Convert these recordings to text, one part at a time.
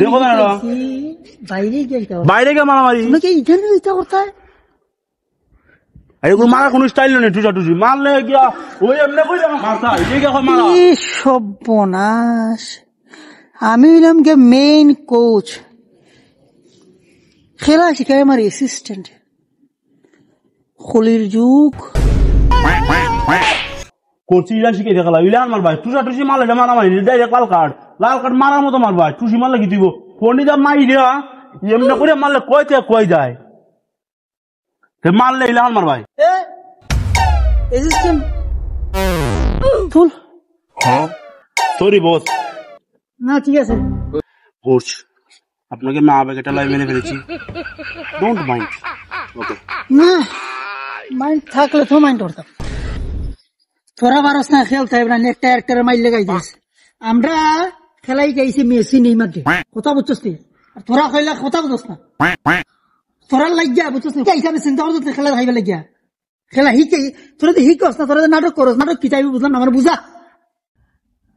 দেখো না বাইরে কে মারামারি মারা কোন স্টাইল নেই টুসা টুসি মারলে গিয়া ওই এমনি কই মারতা মারা সর্বনাশ আমি হইলাম গে মেইন কোচ খেলা শিখায় আমার অ্যাসিস্ট্যান্ট খলির যুগ কোচিরা শিখে দেখালা ইলা আমার ভাই টুসা টুসি মারলে মারামারি ডাইরেক্ট লাল কার্ড মারার মতো মার ভাই টুসি মারলে কি দিব পন্ডিতা মাই দেয়া এমনি করে মারলে কই যায় মারলে ইলা আমার ভাই অ্যাসিস্ট্যান্ট ফুল সরি বস না ঠিক আছে কোচ আপনাকে মা বেটা লাই মেরে ফেলেছি ডোন্ট মাইন্ড ওকে না মাইন্ড থাকলে তো মাইন্ড করতাম তোরা পারস না খেলতে হবে না একটা একটা মাইল লাগাই দিস আমরা খেলাই গাইছি মেসি নেইমার দে কথা বুঝছস তুই আর তোরা কইলা কথা বুঝছস না তোরা লাগিয়া বুঝছস না এই হিসাবে চিন্তা করতে খেলা খাইবে লাগিয়া খেলা হিকে তোরা তো হিকস না তোরা নাটক করস নাটক কি চাইবি বুঝলাম না আমার বুঝা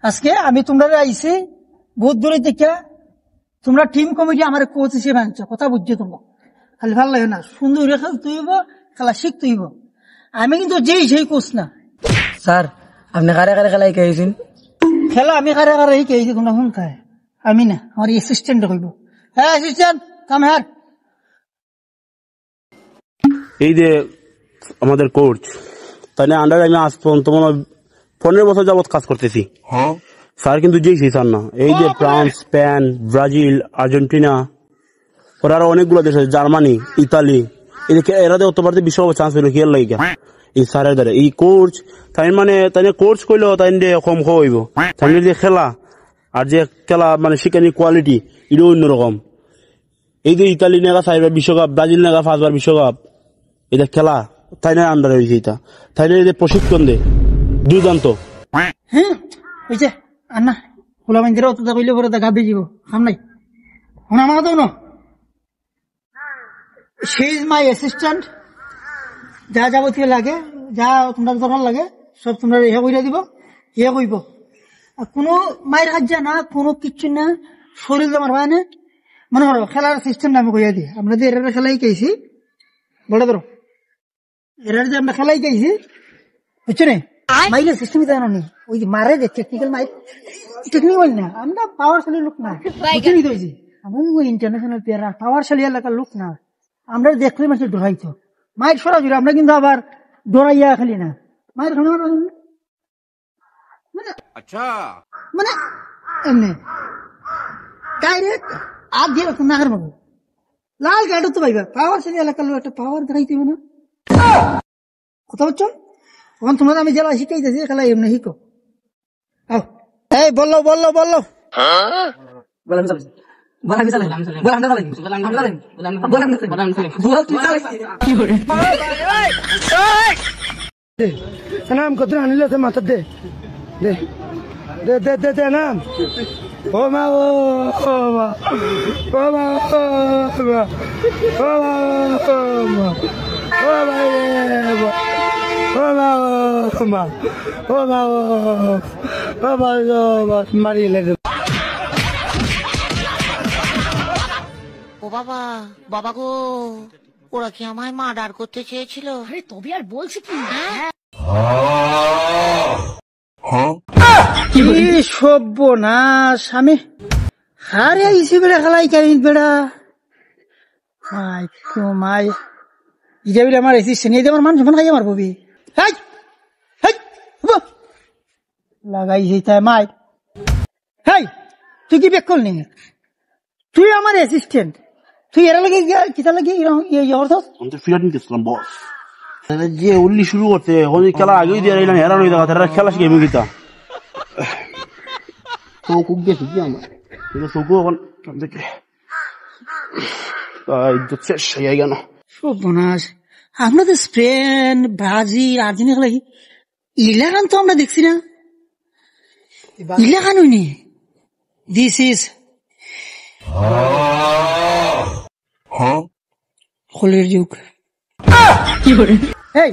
আজকে আমি তোমরা আইছি বহুত দূরে থেকে তোমরা টিম কমিটি আমার কোচ হিসেবে আনছো কথা বুঝছো তোমরা খালি ভালো লাগে না সুন্দর খেল তুইব খেলা শিখ তুইব আমি কিন্তু যেই সেই কোচ না স্যার আপনি কারে কারে খেলাই খেয়েছেন খেলা আমি কারে কারে খেয়েছি তোমরা শুন খায় আমি না আমার অ্যাসিস্ট্যান্ট কইব হ্যাঁ অ্যাসিস্ট্যান্ট কাম হিয়ার এই যে আমাদের কোচ তাহলে আন্ডার আমি আজ পর্যন্ত 15 বছর যাবত কাজ করতেছি স্যার কিন্তু যেই স্যার না এই যে ফ্রান্স স্পেন ব্রাজিল আর্জেন্টিনা ওরা আরো অনেকগুলো দেশ আছে জার্মানি ইতালি এদিকে এরা অতবার বিশ্বকাপ চান্স পেল খেয়াল লাগে এই স্যারের দ্বারা এই কোচ তাই মানে তাই কোচ কইলো তাই কম হইব তাই যে খেলা আর যে খেলা মানে শিখানি কোয়ালিটি এটা অন্যরকম এই যে ইতালি নেগা 4বার বিশ্বকাপ ব্রাজিল নেগা 5বার বিশ্বকাপ এটা খেলা তাই না আন্ডার হয়েছে এটা তাই না যে প্রশিক্ষণ দে দুর্দান্ত হ্যাঁ ওই যে আন্না খোলা মন্দিরে অত কইলে পরে দেখা দিয়ে যাব কাম নাই শোনা আমার তো শি ইজ মাই অ্যাসিস্ট্যান্ট যা যাবতীয় লাগে যা তোমরা দরকার লাগে সব তোমরা ইয়ে করে দিব ইয়ে কইব আর কোনো মায়ের কাজ না কোনো কিচ্ছু না শরীর আমার হয় না মনে করো খেলার সিস্টেম আমি কইয়া দিই আমরা যে এরা খেলাই খেয়েছি বলে ধরো এরা যে আমরা খেলাই খেয়েছি বুঝছো না মাইলের সিস্টেম জানো নি ওই যে মারে যে টেকনিক্যাল মাইক টেকনিক্যাল না আমরা পাওয়ারশালী লোক না বুঝলি তো আমি ইন্টারন্যাশনাল প্লেয়ার পাওয়ারশালী এলাকার লোক না আমরা দেখলে মানুষ ডরাইতো মায়ের সরাসরি আমরা কিন্তু আবার ডরাইয়া খালি না মায়ের খানা আচ্ছা মানে এমনি ডাইরেক্ট আর দিয়ে রাখুন নাগের বাবু লাল গাড়ি তো পাইবা পাওয়ারশালী এলাকার লোক একটা পাওয়ার দেখাইতে হবে না কথা বলছো তখন তোমরা আমি জেলা শিখাইতেছি খেলা এমনি শিখো এই বললো নাম কত আনিলে মাথা দে দে দে দে দে দে নাম ও মা ও মা ও মা ও মা ও মা ও মা ও মা মারিলে ও বাবা গো ওরা কি আমায় মার্ডার করতে চেয়েছিল আরে তবে আর বলছি কি সর্বনাশ আমি হারে আইসি বেড়া খেলাই কারি বেড়া মাই ইজা বিলে আমার অ্যাসিস্ট্যান্ট এই যে আমার মান সম্মান খাই আমার ববি লাগাইছি তাই মাই হাই তুই কি বেক করলি তুই আমার অ্যাসিস্ট্যান্ট তুই এরা লাগে কিতা লাগে ফিরাট নিতেছিলাম বস যে উল্লি শুরু করতে খেলা আগেই দিয়ে এলাম হেরান হয়ে যাওয়া খেলা শিখে মুগিতা চৌকুক গেছি কি আমার চৌকু এখন দেখে শেষ হয়ে গেল সর্বনাশ আমরা তো স্পেন ব্রাজিল আর্জেন্টিনা খেলা ইলাকান তো আমরা দেখছি না ইলাকান হইনি দিস ইজ খলির যুগ এই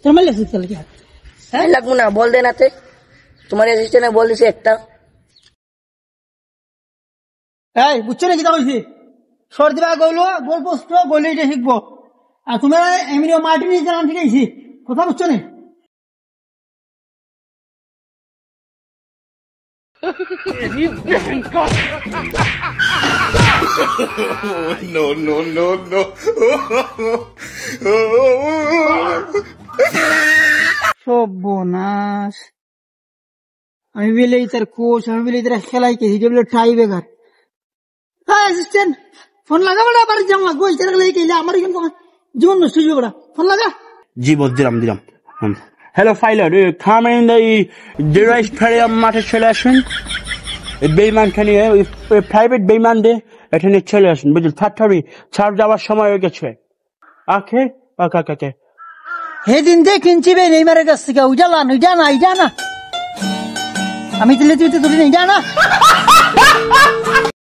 তোর মারলে লাগবো না বল দে নাতে তোমার অ্যাসিস্ট্যান্টে বল দিছে একটা এই বুঝছো না কিতা কইছি সর দিবা গইলো গোল পোস্ট গইলে এটা শিখবো আর তোমার এমিনিও মার্টিনিজ নাম শিখাইছি কথা বুঝছো না সর্বনাশ আমি বলে তার কোচ আমি বলে তার খেলাই কেছি যে বলে টাই বেকার হ্যাঁ অ্যাসিস্ট্যান্ট ফোন লাগাবো না আবার যাও লাগবো এটা লাগলে কেলে আমার এখানে জীবন নষ্ট হয়ে যাবে ফোন লাগা জি বস দিলাম হ্যালো ফাইলার খাম ইন দ্য স্টেডিয়াম মাঠে চলে আসুন বেইমান খানি প্রাইভেট বেইমান দে এখানে চলে আসুন বুঝলেন ফ্যাক্টরি ছাড় যাওয়ার সময় হয়ে গেছে ওকে ওকে ওকে সেদিন যে কিনছি বে নেইমারের কাছ থেকে ওইটা না আমি দিলে তুই তো ধরি না